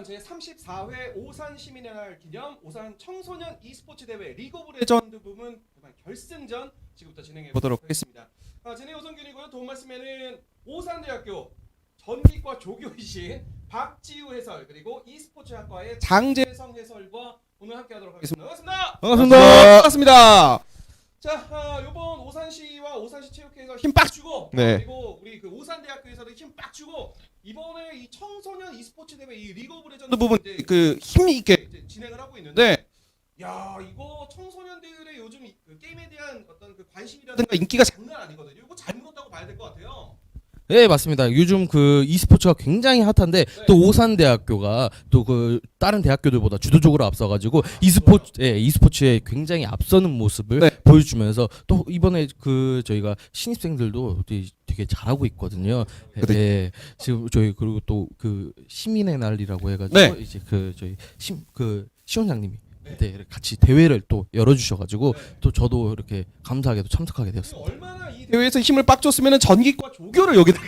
제34회 오산 시민의 날 기념 오산 청소년 e스포츠 대회 리그 오브 레전드 부문 결승전 지금부터 진행해 보도록 하겠습니다. 진행 오성균이고요. 도움 말씀에는 오산대학교 전기과 조교이신 박지우 해설 그리고 e스포츠 학과의 장재성 해설과 오늘 함께하도록 하겠습니다. 반갑습니다. 반갑습니다. 자, 이번 오산시와 오산시 체육회에서 힘 빡 주고 그리고 우리 그 오산대학교에서도 힘 빡 주고 이번에 이 청소년 e스포츠 대회 이 리그 오브 레전드 부분 그 힘 있게 진행을 하고 있는데 야, 이거 청소년들의 요즘 그 게임에 대한 어떤 그 관심이라든가 인기가 장난 아니거든요. 이거 잘 물었다고 봐야 될 것 같아요. 네, 맞습니다. 요즘 그 e스포츠가 굉장히 핫한데 또 오산대학교가 또 그 다른 대학교들보다 주도적으로 앞서가지고 e스포츠에 굉장히 앞서는 모습을 보여주면서 또 이번에 그 저희가 신입생들도 되게 잘하고 있거든요. 네, 지금 저희 그리고 또 그 시민의 날이라고 해가지고 이제 그 저희 시원장님이 같이 대회를 또 열어주셔가지고 또 저도 이렇게 감사하게도 참석하게 되었습니다. 얼마나 이 대회에서 힘을 빡 줬으면 전기과 조교를 여기다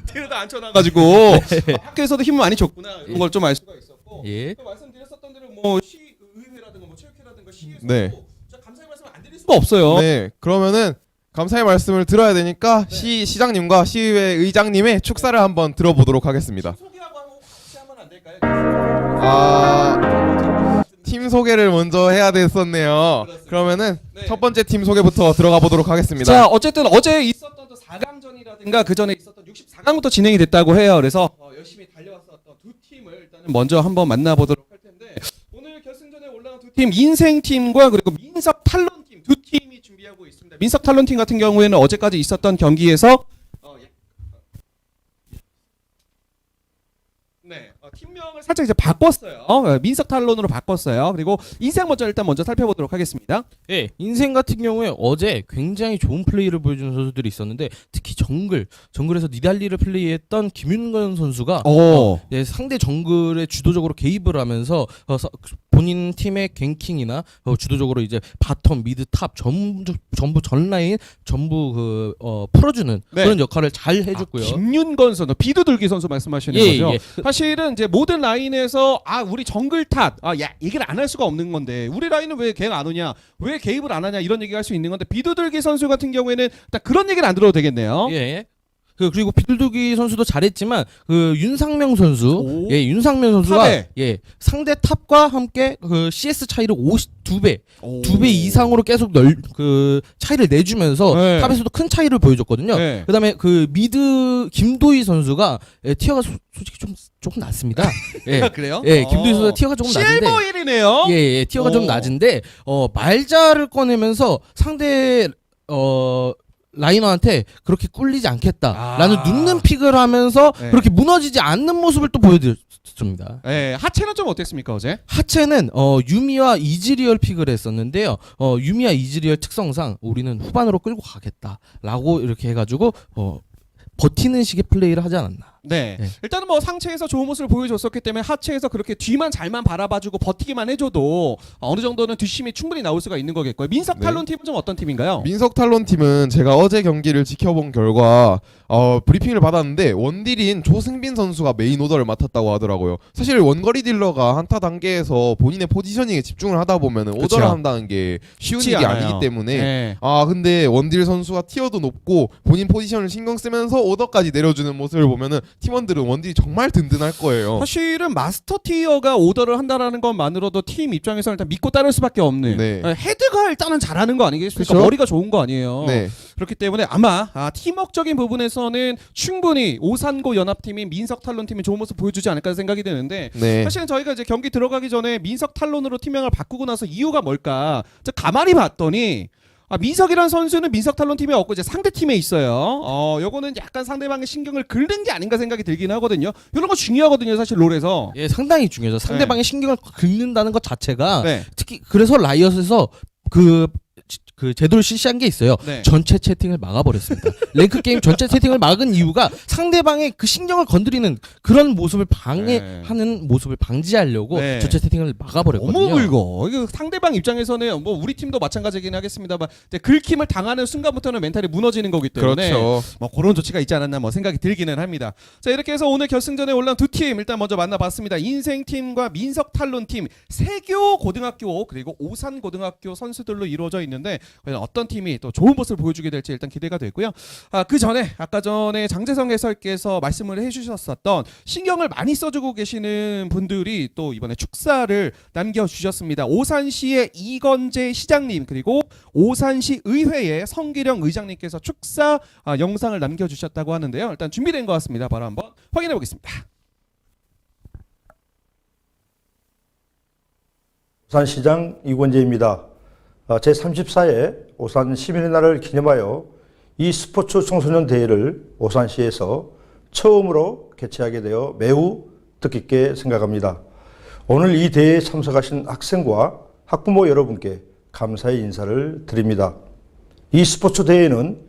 데려다 앉혀놔가지고 학교에서도 힘을 많이 줬구나 이런 걸 좀 알 수가 있었고 또 말씀드렸었던 대로 뭐 시의회라든가 뭐 체육회라든가 시에서도 감사의 말씀을 안 드릴 수가 없어요. 네, 그러면은 감사의 말씀을 들어야 되니까 시장님과 시의회 의장님의 축사를 한번 들어보도록 하겠습니다. 소개하고 같이 하면 안 될까요? 팀 소개를 먼저 해야 됐었네요. 그러면은 첫 번째 팀 소개부터 들어가 보도록 하겠습니다. 자, 어쨌든 어제 있었던 또 4강전이라든가 그 전에 있었던 64강부터 진행이 됐다고 해요. 그래서 열심히 달려왔었던 두 팀을 일단은 먼저 한번 만나보도록 할 텐데 오늘 결승전에 올라온 두 팀 인생팀과 그리고 민석 탈론팀 두 팀이 준비하고 있습니다. 민석 탈론팀 같은 경우에는 어제까지 있었던 경기에서 팀명을 살짝 이제 바꿨어요. 민석 탈론으로 바꿨어요. 그리고 인생 먼저 살펴보도록 하겠습니다. 예, 인생 같은 경우에 어제 굉장히 좋은 플레이를 보여주는 선수들이 있었는데 특히 정글에서 니달리를 플레이했던 김윤건 선수가 상대 정글에 주도적으로 개입을 하면서 본인 팀의 갱킹이나 주도적으로 이제 바텀, 미드, 탑 전부 전라인 전부 풀어주는 그런 역할을 잘 해줬고요. 김윤건 선수, 비두들기 선수 말씀하시는 거죠? 사실은 이제 모든 라인에서 우리 정글 탓, 얘기를 안 할 수가 없는 건데 우리 라인은 왜 걔가 안 오냐, 왜 개입을 안 하냐 이런 얘기가 할 수 있는 건데 비두들기 선수 같은 경우에는 딱 그런 얘기를 안 들어도 되겠네요. 예. 그리고 비둘기 선수도 잘했지만 그 윤상명 선수, 윤상명 선수가 탑에. 상대 탑과 함께 그 CS 차이를 2배 이상으로 계속 그 차이를 내주면서 탑에서도 큰 차이를 보여줬거든요. 그다음에 그 미드 김도희 선수가 티어가 솔직히 조금 낮습니다. 그래요? 김도희 선수가 티어가 조금 낮은데. 실버 1이네요. 티어가 좀 낮은데 말자를 꺼내면서 상대 라이너한테 그렇게 꿀리지 않겠다라는 눕는 픽을 하면서 그렇게 무너지지 않는 모습을 또 보여드렸습니다. 하체는 좀 어땠습니까 어제? 하체는 유미와 이즈리얼 픽을 했었는데요. 유미와 이즈리얼 특성상 우리는 후반으로 끌고 가겠다라고 이렇게 해가지고 버티는 식의 플레이를 하지 않았나. 일단은 뭐 상체에서 좋은 모습을 보여줬었기 때문에 하체에서 그렇게 뒤만 잘만 바라봐주고 버티기만 해줘도 어느 정도는 뒷심이 충분히 나올 수가 있는 거겠고요. 민석 탈론 팀은 좀 어떤 팀인가요? 민석 탈론 팀은 제가 어제 경기를 지켜본 결과 브리핑을 받았는데 원딜인 조승빈 선수가 메인 오더를 맡았다고 하더라고요. 사실 원거리 딜러가 한타 단계에서 본인의 포지셔닝에 집중을 하다 보면 오더를 한다는 게 쉬운 일이 아니기 때문에 근데 원딜 선수가 티어도 높고 본인 포지션을 신경 쓰면서 오더까지 내려주는 모습을 보면은 팀원들은 원딜이 정말 든든할 거예요. 사실은 마스터 티어가 오더를 한다라는 것만으로도 팀 입장에서는 일단 믿고 따를 수밖에 없는 헤드가 일단은 잘하는 거 아니겠습니까? 머리가 좋은 거 아니에요. 그렇기 때문에 아마 팀워크적인 부분에서는 충분히 오산고 연합팀인 민석 탈론 팀이 좋은 모습 보여주지 않을까 생각이 드는데 사실은 저희가 이제 경기 들어가기 전에 민석 탈론으로 팀명을 바꾸고 나서 이유가 뭘까 가만히 봤더니 민석이라는 선수는 민석 탈론 팀에 없고 이제 상대 팀에 있어요. 요거는 약간 상대방의 신경을 긁는 게 아닌가 생각이 들긴 하거든요. 이런 거 중요하거든요, 사실 롤에서. 상당히 중요하죠. 상대방의 신경을 긁는다는 것 자체가 특히 그래서 라이엇에서 그 그 제도를 실시한 게 있어요. 네. 전체 채팅을 막아버렸습니다. 랭크 게임 전체 채팅을 막은 이유가 상대방의 그 신경을 건드리는 그런 모습을 방해하는 모습을 방지하려고 네. 전체 채팅을 막아버렸거든요. 너무 긁어. 이거 상대방 입장에서는 뭐 우리 팀도 마찬가지긴 하겠습니다만 긁힘을 당하는 순간부터는 멘탈이 무너지는 거기 때문에 그렇죠. 뭐 그런 조치가 있지 않았나 뭐 생각이 들기는 합니다. 자, 이렇게 해서 오늘 결승전에 올라온 두 팀 일단 먼저 만나봤습니다. 인생팀과 민석탈론팀, 세교 고등학교 그리고 오산 고등학교 선수들로 이루어져 있는데 과연 어떤 팀이 또 좋은 모습을 보여주게 될지 일단 기대가 되고요. 그 전에 아까 전에 장재성 해설께서 말씀을 해주셨었던 신경을 많이 써주고 계시는 분들이 또 이번에 축사를 남겨주셨습니다. 오산시의 이건재 시장님 그리고 오산시 의회의 성기령 의장님께서 축사 영상을 남겨주셨다고 하는데요. 일단 준비된 것 같습니다. 바로 한번 확인해 보겠습니다. 오산시장 이건재입니다. 제34회 오산 시민의 날을 기념하여 이 스포츠 청소년 대회를 오산시에서 처음으로 개최하게 되어 매우 뜻깊게 생각합니다. 오늘 이 대회에 참석하신 학생과 학부모 여러분께 감사의 인사를 드립니다. 이 스포츠 대회는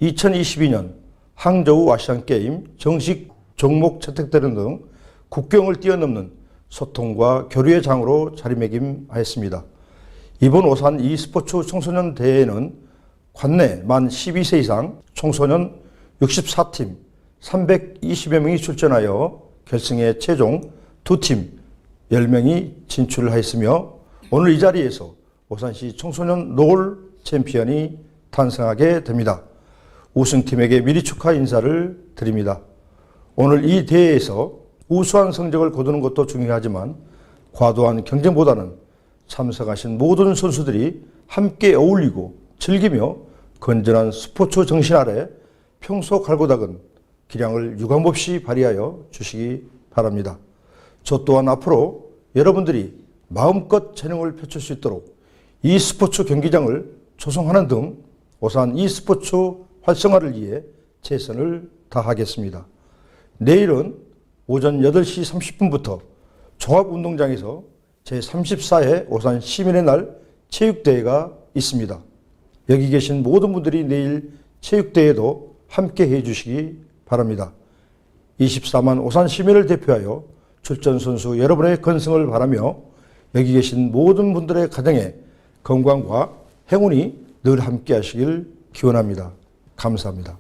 2022년 항저우 아시안게임 정식 종목 채택되는 등 국경을 뛰어넘는 소통과 교류의 장으로 자리매김하였습니다. 이번 오산 e스포츠 청소년 대회는 관내 만 12세 이상 청소년 64팀 320여 명이 출전하여 결승에 최종 2팀 10명이 진출을 하였으며 오늘 이 자리에서 오산시 청소년 롤 챔피언이 탄생하게 됩니다. 우승팀에게 미리 축하 인사를 드립니다. 오늘 이 대회에서 우수한 성적을 거두는 것도 중요하지만 과도한 경쟁보다는 참석하신 모든 선수들이 함께 어울리고 즐기며 건전한 스포츠 정신 아래 평소 갈고 닦은 기량을 유감없이 발휘하여 주시기 바랍니다. 저 또한 앞으로 여러분들이 마음껏 재능을 펼칠 수 있도록 e스포츠 경기장을 조성하는 등 오산 e스포츠 활성화를 위해 최선을 다하겠습니다. 내일은 오전 8시 30분부터 종합운동장에서 제34회 오산 시민의 날 체육대회가 있습니다. 여기 계신 모든 분들이 내일 체육대회도 함께 해주시기 바랍니다. 24만 오산 시민을 대표하여 출전 선수 여러분의 건승을 바라며 여기 계신 모든 분들의 가정에 건강과 행운이 늘 함께 하시길 기원합니다. 감사합니다.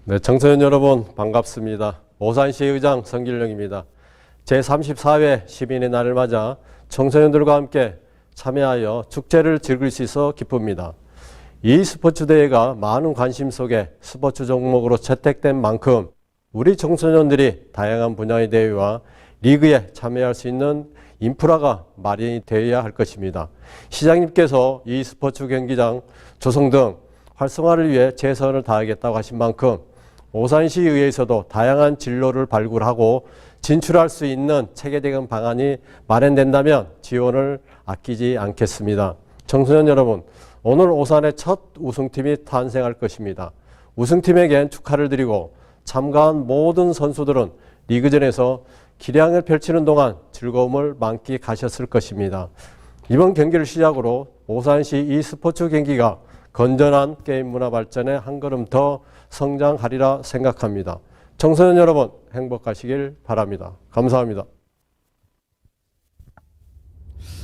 네, 청소년 여러분 반갑습니다. 오산시 의장 성길령입니다. 제34회 시민의 날을 맞아 청소년들과 함께 참여하여 축제를 즐길 수 있어 기쁩니다. 이 스포츠 대회가 많은 관심 속에 스포츠 종목으로 채택된 만큼 우리 청소년들이 다양한 분야의 대회와 리그에 참여할 수 있는 인프라가 마련이 되어야 할 것입니다. 시장님께서 이 스포츠 경기장 조성 등 활성화를 위해 최선을 다하겠다고 하신 만큼 오산시의회에서도 다양한 진로를 발굴하고 진출할 수 있는 체계적인 방안이 마련된다면 지원을 아끼지 않겠습니다. 청소년 여러분, 오늘 오산의 첫 우승팀이 탄생할 것입니다. 우승팀에겐 축하를 드리고 참가한 모든 선수들은 리그전에서 기량을 펼치는 동안 즐거움을 만끽하셨을 것입니다. 이번 경기를 시작으로 오산시 e스포츠 경기가 건전한 게임 문화 발전에 한 걸음 더 성장하리라 생각합니다. 청소년 여러분 행복하시길 바랍니다. 감사합니다.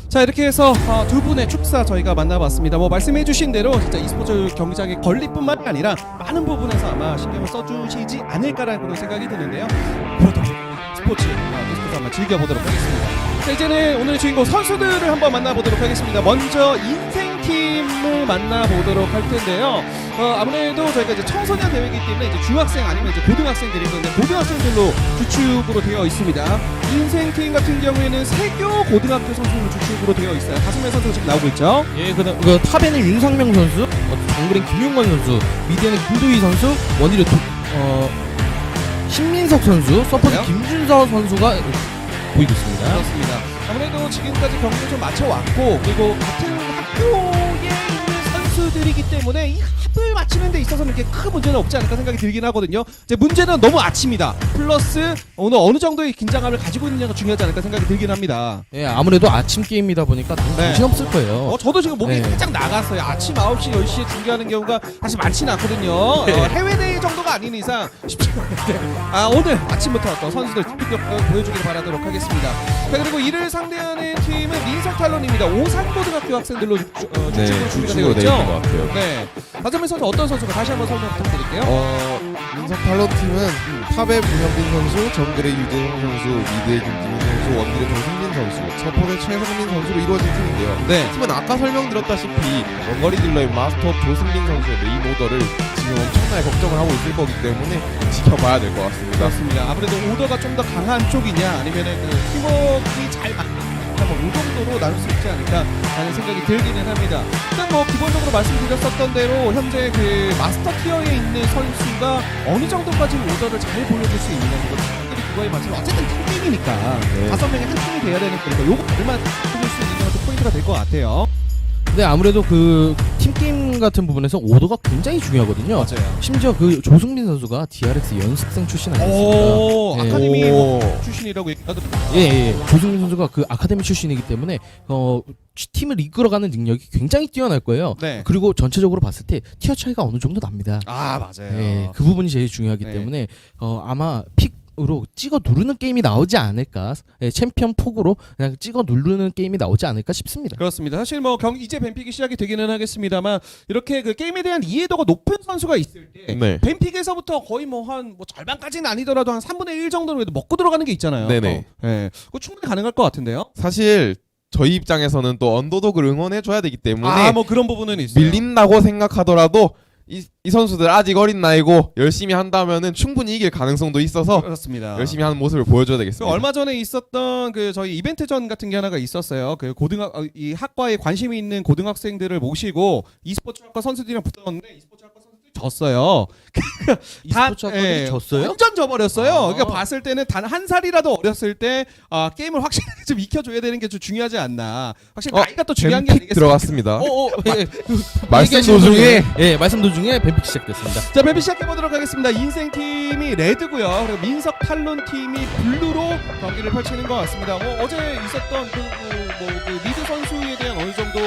자, 이렇게 해서 두 분의 축사 저희가 만나봤습니다. 뭐 말씀해주신 대로 진짜 e스포츠 경기장의 건립뿐만 아니라 많은 부분에서 아마 신경을 써주시지 않을까라는 그런 생각이 드는데요. 그렇다고 스포츠 한번 즐겨보도록 하겠습니다. 자, 이제는 오늘의 주인공 선수들을 한번 만나보도록 하겠습니다. 먼저 인생팀을 만나보도록 할 텐데요. 아무래도 저희가 이제 청소년 대회이기 때문에 이제 중학생 아니면 이제 고등학생들이 있는데 고등학생들로 주축으로 되어 있습니다. 인생팀 같은 경우에는 세교 고등학교 선수로 주축으로 되어 있어요. 5명 선수가 지금 나오고 있죠. 예, 그 탑에는 윤상명 선수, 정글엔 김용건 선수, 미디에는 김도희 선수, 원희룡 신민석 선수, 서포트 김준서 선수가 보이고 있습니다. 그렇습니다. 아무래도 지금까지 경기를 좀 맞춰왔고 그리고 같은 학교에 있는 선수들이기 때문에 이 탑을 맞추는 데 있어서는 이렇게 큰 문제는 없지 않을까 생각이 들긴 하거든요. 이제 문제는 너무 아침이다. 플러스 오늘 어느 정도의 긴장감을 가지고 있느냐가 중요하지 않을까 생각이 들긴 합니다. 예, 아무래도 아침 게임이다 보니까 네. 정신없을 거예요. 저도 지금 몸이 네. 살짝 나갔어요. 아침 9시, 10시에 중계하는 경우가 사실 많지는 않거든요. 네. 해외 대회 정도가 아닌 이상 쉽지 않은데 오늘 아침부터 또 선수들 특별 보여주길 바라도록 하겠습니다. 자, 그리고 이를 상대하는 팀은 민석탈론입니다. 오산고등학교 학생들로 주축으로 준비가 되어 주축으로 되어 있죠. 있는 것 같아요. 네. 박정민 선수 어떤 선수가 다시 한번 설명 부탁드릴게요. 민석 탈론팀은 탑의 문현빈 선수, 정글의 유재성 선수, 미드의 김지민 선수, 원딜의 조승민 선수, 서폿의 최성민 선수로 이루어진 팀인데요. 네. 팀은 아까 설명드렸다시피 원거리 딜러의 마스터 조승민 선수의 메인 오더를 지금 엄청나게 걱정을 하고 있을 거기 때문에 지켜봐야 될 것 같습니다. 그렇습니다. 아무래도 오더가 좀 더 강한 쪽이냐 아니면은 그 팀워크가 잘 이 정도로 나눌 수 있지 않을까라는 생각이 들기는 합니다. 일단 뭐 기본적으로 말씀드렸었던 대로 현재 그 마스터 티어에 있는 선수가 어느 정도까지 오더를 잘 보여줄 수 있느냐 이거 그거에 맞춰서 어쨌든 팀이니까 네. 5명이 한 팀이 돼야 되는 거니까 요거 얼마나 해줄 수 있느냐가 좀 포인트가 될 것 같아요. 근데 아무래도 그 팀 게임 같은 부분에서 오더가 굉장히 중요하거든요. 맞아요. 심지어 그 조승민 선수가 DRX 연습생 출신 아니겠습니까? 오, 예. 아카데미 오. 출신이라고 얘기하도 예. 조승민 선수가 그 아카데미 출신이기 때문에 팀을 이끌어가는 능력이 굉장히 뛰어날 거예요. 네. 그리고 전체적으로 봤을 때 티어 차이가 어느 정도 납니다. 맞아요. 예, 그 부분이 제일 중요하기 네. 때문에 아마 픽으로 찍어 누르는 게임이 나오지 않을까. 예, 챔피언 폭으로 그냥 찍어 누르는 게임이 나오지 않을까 싶습니다. 그렇습니다. 사실 뭐 이제 뱀픽이 시작이 되기는 하겠습니다만 이렇게 그 게임에 대한 이해도가 높은 선수가 있을 때 네. 뱀픽에서부터 거의 뭐 한 절반까지는 아니더라도 한 3분의 1 정도는 그래도 먹고 들어가는 게 있잖아요. 네네. 예, 그거 충분히 가능할 것 같은데요. 사실 저희 입장에서는 또 언더독을 응원해줘야 되기 때문에 뭐 그런 부분은 있어요. 밀린다고 생각하더라도 이 선수들 아직 어린 나이고 열심히 한다면은 충분히 이길 가능성도 있어서 그렇습니다. 열심히 하는 모습을 보여줘야 되겠습니다. 얼마 전에 있었던 그 저희 이벤트전 같은 게 하나가 있었어요. 그 이 학과에 관심이 있는 고등학생들을 모시고 e스포츠 학과 선수들이랑 붙었는데 e스포츠 학과 선수들이 졌어요. e스포츠 학과들이 졌어요? 완전 져버렸어요. 그러니까 봤을 때는 단 한 살이라도 어렸을 때 게임을 확실하게 좀 익혀줘야 되는 게 좀 중요하지 않나. 확실히 나이가 또 중요한 게 뱀픽 아니겠습니까? 들어갔습니다. 예. 말씀 도중에 말씀 도중에 뱀픽 시작됐습니다. 자, 뱀픽 시작해보도록 하겠습니다. 인생팀이 레드고요. 그리고 민석 탈론 팀이 블루로 경기를 펼치는 것 같습니다. 어제 있었던 그 리드 선수에 대한 어느 정도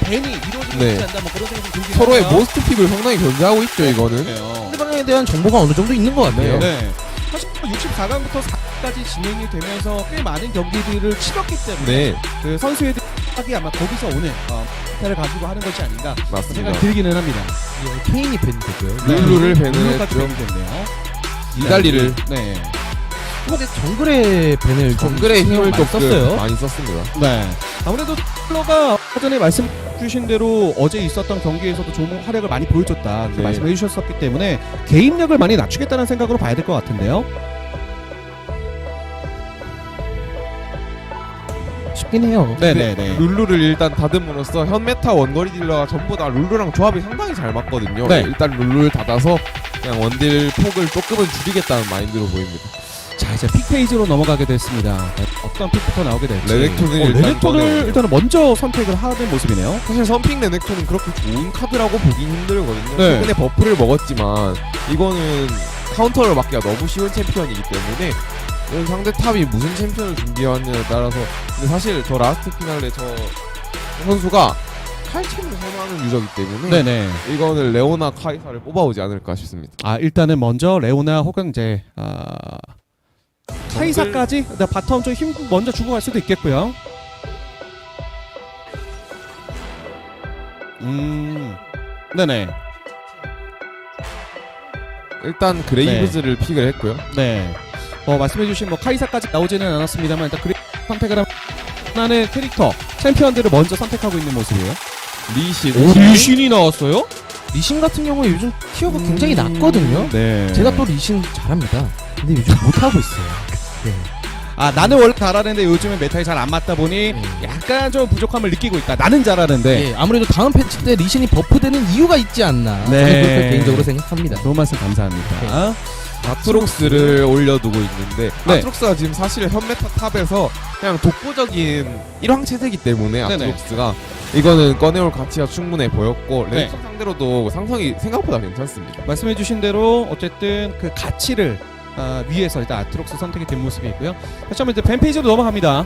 밴이 이루어지지 네. 않나 뭐 그런 생각이 들긴 서로의 하고요. 모스트 픽을 상당히 견제하고 있죠. 이거는 그래요. 상대방에 대한 정보가 어느 정도 있는 것 같아요. 네. 사실 64강부터 4강까지 진행이 되면서 꽤 많은 경기들을 치렀기 때문에 네 그 선수의 하기 아마 거기서 오늘 기타를 가지고 하는 것이 아닌가 맞습니다. 생각이 들기는 합니다. 케인이 밴드고요. 룰루를 밴을 룰루까지 했죠. 밴이 됐네요. 이달리를 네. 근데 정글의 밴을 정글의 힘을 많이 조금 썼어요. 많이 썼습니다. 네. 아무래도 플러가 전에 말씀 주신 대로 어제 있었던 경기에서도 좋은 활약을 많이 보여줬다 네. 말씀해 주셨었기 때문에 개입력을 많이 낮추겠다는 생각으로 봐야 될 것 같은데요. 쉽긴 해요. 네네네. 룰루를 일단 다듬으로써 현 메타 원거리 딜러가 전부 다 룰루랑 조합이 상당히 잘 맞거든요. 네. 일단 룰루를 닫아서 그냥 원딜 폭을 조금은 줄이겠다는 마인드로 보입니다. 자, 이제 픽 페이지로 넘어가게 됐습니다. 어떤 픽부터 나오게 될지. 레넥톤을 일단 레넥톤을 꺼내요. 일단은 먼저 선택을 하는 모습이네요. 사실 선픽 레넥톤은 그렇게 좋은 카드라고 보긴 힘들거든요. 네. 최근에 버프를 먹었지만 이거는 카운터를 맞기가 너무 쉬운 챔피언이기 때문에 이건 상대 탑이 무슨 챔피언을 준비해왔냐에 따라서 근데 사실 저 라스트 피날레 저 선수가 칼챔을 선호하는 유저이기 때문에 네네. 이거는 레오나 카이사를 뽑아오지 않을까 싶습니다. 일단은 먼저 레오나 혹은 이제 카이사까지 바텀 좀 힘 먼저 주고 갈 수도 있겠고요. 네네. 일단 그레이브즈를 픽을 했고요. 네. 말씀해주신 카이사까지 나오지는 않았습니다만 일단 선택을 하는 캐릭터 챔피언들을 먼저 선택하고 있는 모습이에요. 리신이 나왔어요? 리신 같은 경우에 요즘 티어가 굉장히 낮거든요. 네. 제가 또 리신 잘합니다. 근데 요즘 못하고 있어요. 네. 나는 원래 잘하는데 요즘은 메타에 잘 안 맞다 보니 약간 좀 부족함을 느끼고 있다. 나는 잘하는데. 예, 아무래도 다음 패치 때 리신이 버프되는 이유가 있지 않나. 네. 저는 그렇게 개인적으로 생각합니다. 좋은 말씀 감사합니다. 아트록스를 올려두고 있는데 네. 아트록스가 지금 사실 현메타 탑에서 그냥 독보적인 1황 체제이기 때문에 네네. 아트록스가 이거는 꺼내올 가치가 충분해 보였고 네. 레넥톤 상대로도 상성이 생각보다 괜찮습니다. 말씀해주신 대로 어쨌든 그 가치를 위해서 일단 아트록스 선택이 된 모습이고요. 다시 한번 이제 팬페이지로 넘어갑니다.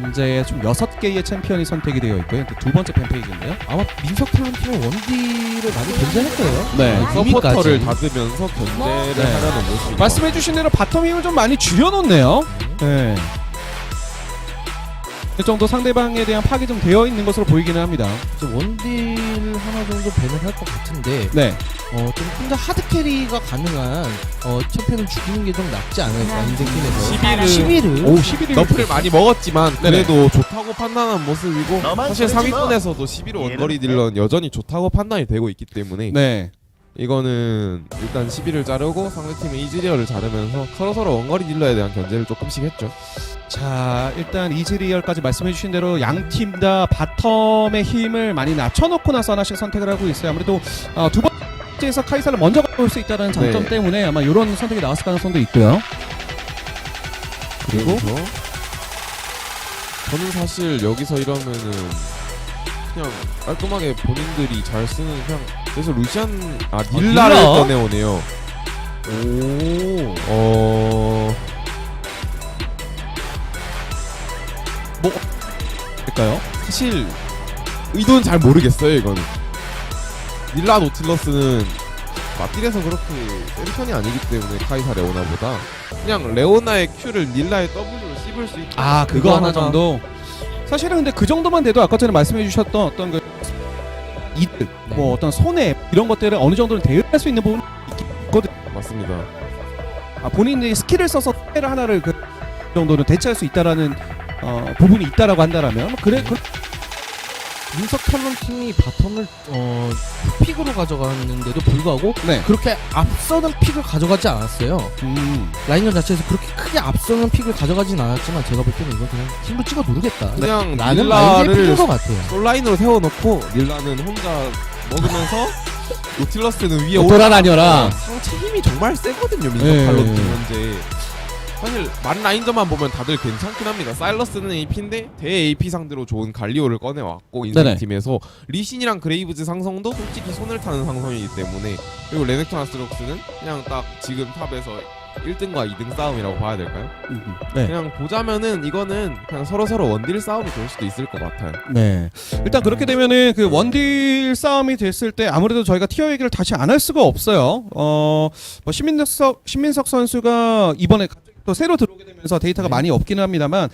현재 좀 6개의 챔피언이 선택이 되어 있고요. 두 번째 팬페이지인데요. 아마 민석 탈론팀은 원딜을 많이 견제할 거예요. 네. 서포터를 닫으면서 견제를 네. 하려는 모습이죠. 말씀해주신 대로 바텀 힘을 좀 많이 줄여놓네요. 네. 그 정도 상대방에 대한 파악이 좀 되어 있는 것으로 보이기는 합니다. 이제 원딜 하나 정도 밴을 할 것 같은데 네. 좀 혼자 하드 캐리가 가능한 챔피언을 죽이는 게 좀 낫지 않을까 인생팀에서 11을 오, 11일. 너프를 많이 먹었지만 네네. 그래도 좋다고 판단한 모습이고 사실 상위권에서도 11호 원거리 딜러는 여전히 좋다고 판단이 되고 있기 때문에 네. 이거는 일단 11을 자르고 상대팀의 이즈리얼을 자르면서 서로서로 원거리 딜러에 대한 견제를 조금씩 했죠. 자, 일단 이즈리얼까지 말씀해주신 대로 양 팀 다 바텀의 힘을 많이 낮춰놓고 나서 하나씩 선택을 하고 있어요. 아무래도 두 번째에서 카이사를 먼저 가볼 수 있다는 장점 네. 때문에 아마 이런 선택이 나왔을 가능성도 있고요. 그리고 저는 사실 여기서 이러면은 그냥 깔끔하게 본인들이 잘 쓰는 그냥 그래서 루시안 닐라를 닐라? 꺼내오네요. 오. 될까요? 사실 의도는 잘 모르겠어요 이거는. 닐라 노틸러스는 맞딜에서 그렇게 센 편이 아니기 때문에 카이사 레오나보다 그냥 레오나의 Q를 닐라의 W로 씹을 수 있게 그거 하나 정도. 사실은 근데 그 정도만 돼도 아까 전에 말씀해주셨던 어떤 그 이득, 네. 뭐 어떤 손해 이런 것들을 어느 정도는 대응할 수 있는 부분이 있거든. 맞습니다. 본인이 스킬을 써서 손해를 하나를 그 정도는 대체할 수 있다라는 부분이 있다라고 한다라면 그래 민석 탈론팀이 바텀을 픽으로 가져갔는데도 불구하고 네. 그렇게 앞서는 픽을 가져가지 않았어요. 라인전 자체에서 그렇게 크게 앞서는 픽을 가져가진 않았지만 제가 볼 때는 이거 그냥 힘으로 찍어 누르겠다. 그냥 라는 마인드의 픽인 닐라를 것 같아요. 솔라인으로 세워놓고 닐라는 혼자 먹으면서 노틸러스는 위에 돌아다녀라. 상체 힘이 정말 세거든요 민석 네. 탈론팀 현재. 사실 만 라인전만 보면 다들 괜찮긴 합니다. 사일러스는 AP인데 대 AP 상대로 좋은 갈리오를 꺼내왔고 인생팀에서 리신이랑 그레이브즈 상성도 솔직히 손을 타는 상성이기 때문에 그리고 레넥톤 아스트록스는 그냥 딱 지금 탑에서 1등과 2등 싸움이라고 봐야 될까요? 네. 그냥 보자면은 이거는 그냥 서로서로 원딜 싸움이 될 수도 있을 것 같아요. 네. 일단 그렇게 되면은 그 원딜 싸움이 됐을 때 아무래도 저희가 티어 얘기를 다시 안 할 수가 없어요. 뭐 신민석 선수가 이번에 또 새로 들어오게 되면서 데이터가 많이 없기는 합니다만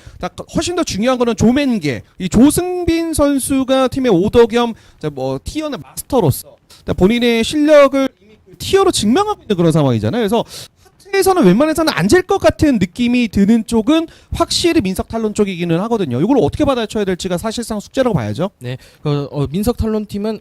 훨씬 더 중요한 거는 조맨계 이 조승빈 선수가 팀의 오더 겸 뭐 티어의 마스터로서 본인의 실력을 이미 티어로 증명하고 있는 그런 상황이잖아요. 그래서 하트에서는 웬만해서는 안 질 것 같은 느낌이 드는 쪽은 확실히 민석 탈론 쪽이기는 하거든요. 이걸 어떻게 받아쳐야 될지가 사실상 숙제라고 봐야죠. 네, 민석 탈론팀은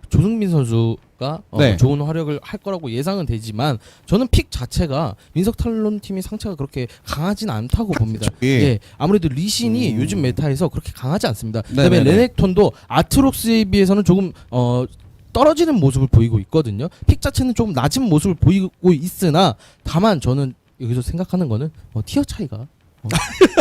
조승민 선수가 네. 좋은 활약을 할 거라고 예상은 되지만 저는 픽 자체가 민석 탈론팀이 상체가 그렇게 강하진 않다고 봅니다. 예, 아무래도 리신이 요즘 메타에서 그렇게 강하지 않습니다. 그다음에 네네네. 레넥톤도 아트록스에 비해서는 조금 떨어지는 모습을 보이고 있거든요. 픽 자체는 조금 낮은 모습을 보이고 있으나 다만 저는 여기서 생각하는 거는 티어 차이가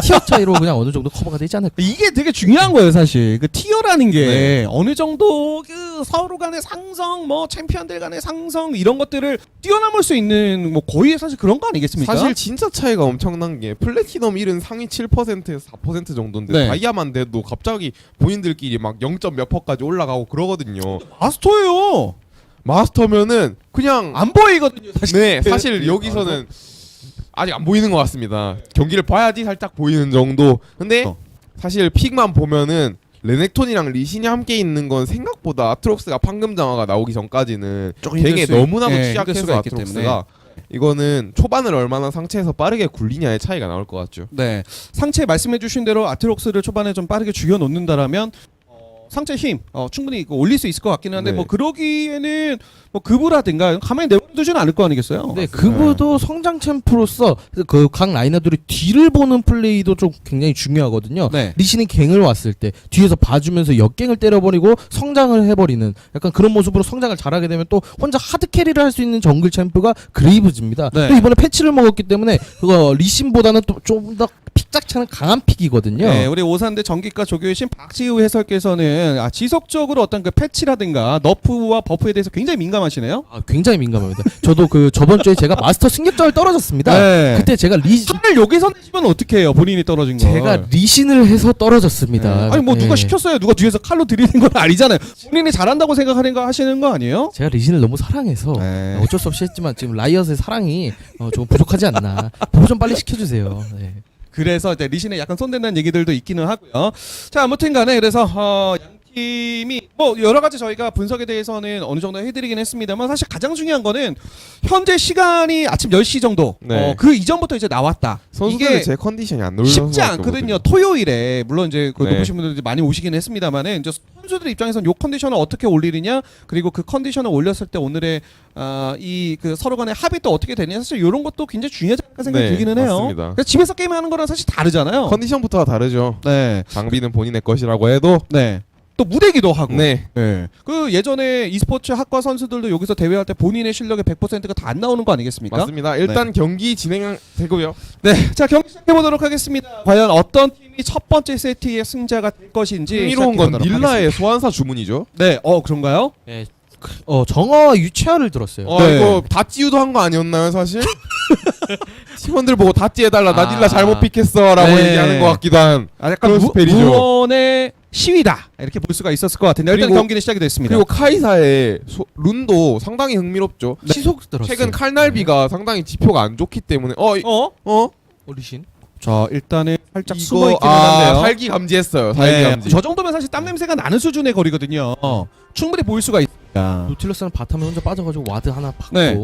티어 차이로 그냥 어느 정도 커버가 되지 않을까. 이게 되게 중요한 거예요, 사실. 그 티어라는 게 네. 어느 정도 그 서로 간의 상성, 뭐 챔피언들 간의 상성 이런 것들을 뛰어넘을 수 있는 뭐 거의 사실 그런 거 아니겠습니까? 사실 진짜 차이가 엄청난 게 플래티넘 1은 상위 7%에서 4% 정도인데 네. 다이아만 돼도 갑자기 본인들끼리 막 0. 몇 퍼까지 올라가고 그러거든요. 마스터예요. 마스터면은 그냥 안 보이거든요, 사실. 네 사실 여기서는 아직 안 보이는 것 같습니다. 경기를 봐야지 살짝 보이는 정도. 근데 사실 픽만 보면은 레넥톤이랑 리신이 함께 있는 건 생각보다 아트록스가 판금 장화가 나오기 전까지는 되게 너무나도 취약해서 아트록스가 이거는 초반을 얼마나 상체에서 빠르게 굴리냐의 차이가 나올 것 같죠. 네, 상체 말씀해주신 대로 아트록스를 초반에 좀 빠르게 죽여놓는다라면 상체 힘 충분히 올릴 수 있을 것 같기는 한데 네. 뭐 그러기에는 뭐 그부라든가 가만히 내버려두지는 않을 거 아니겠어요? 네, 그보도 성장 챔프로서 그 각 라이너들이 뒤를 보는 플레이도 좀 굉장히 중요하거든요. 네. 리신이 갱을 왔을 때 뒤에서 봐주면서 역갱을 때려버리고 성장을 해버리는 약간 그런 모습으로 성장을 잘하게 되면 또 혼자 하드 캐리를 할 수 있는 정글 챔프가 그레이브즈입니다. 네. 또 이번에 패치를 먹었기 때문에 그거 리신보다는 또 좀 더 픽작차는 강한 픽이거든요. 네, 우리 오산대 전기과 조교의 신 박지우 해설께서는 지속적으로 어떤 그 패치라든가 너프와 버프에 대해서 굉장히 민감하시네요. 굉장히 민감합니다. 저도 그 저번 주에 제가 마스터 승격자를 떨어졌습니다. 네. 그때 제가 판을 여기서 내시면 어떻게 해요? 본인이 떨어진 거. 제가 리신을 해서 떨어졌습니다. 아니 뭐 네. 누가 시켰어요? 누가 뒤에서 칼로 들이는 건 아니잖아요. 본인이 잘한다고 생각하는 거 하시는 거 아니에요? 제가 리신을 너무 사랑해서 네. 어쩔 수 없이 했지만 지금 라이엇의 사랑이 좀 부족하지 않나. 보호 좀 빨리 시켜주세요. 네. 그래서 이제 리신에 약간 손댄다는 얘기들도 있기는 하고요. 자, 아무튼간에 그래서 양 팀이 뭐 여러 가지 저희가 분석에 대해서는 어느 정도 해드리긴 했습니다만 사실 가장 중요한 거는 현재 시간이 아침 10시 정도. 네. 그 이전부터 이제 나왔다. 선수들이 이게 제 컨디션이 안 놀려서 쉽지 않거든요. 토요일에 물론 이제 그 네. 높으신 분들이 많이 오시긴 했습니다만은 이제 선수들 입장에서는 요 컨디션을 어떻게 올리느냐 그리고 그 컨디션을 올렸을 때 오늘의 이 그 서로 간의 합이 또 어떻게 되느냐 사실 이런 것도 굉장히 중요하지 않을까 생각이 네, 들기는 해요. 맞습니다. 그래서 집에서 게임하는 거랑 사실 다르잖아요. 컨디션부터가 다르죠. 네, 장비는 본인의 것이라고 해도 네. 또 무대기도 하고. 네. 네. 그 예전에 e스포츠 학과 선수들도 여기서 대회할 때 본인의 실력의 100%가 다 안 나오는 거 아니겠습니까? 맞습니다. 일단 경기 진행되고요. 네. 자, 경기 시작해 보도록 하겠습니다. 과연 어떤 팀이 첫 번째 세트의 승자가 될 것인지 흥미로운 건 시작해 보도록 닐라의 하겠습니다. 소환사 주문이죠. 네. 그런가요? 네. 정어와 유채화를 들었어요. 네. 이거 다찌우도 한 거 아니었나요, 사실? 팀원들 보고 다찌 해달라. 나 닐라 잘못 픽했어라고 네. 얘기하는 것 같기도 한. 약간 그런 스펠이죠. 무언의 시위다. 이렇게 볼 수가 있었을 것 같은데 일단 그리고- 경기는 시작이 됐습니다. 그리고 카이사의 룬도 상당히 흥미롭죠. 시속 들었어요. 최근 칼날비가 상당히 지표가 안 좋기 때문에 리신. 자, 일단은 살짝 숨어 이거 있기는 한데요. 살기 감지했어요. 살기 네, 감지. 저 정도면 사실 땀 냄새가 나는 수준의 거리거든요. 충분히 보일 수가 있습니다. 노틸러스는 바텀에 혼자 빠져가지고 와드 하나 받고. 네.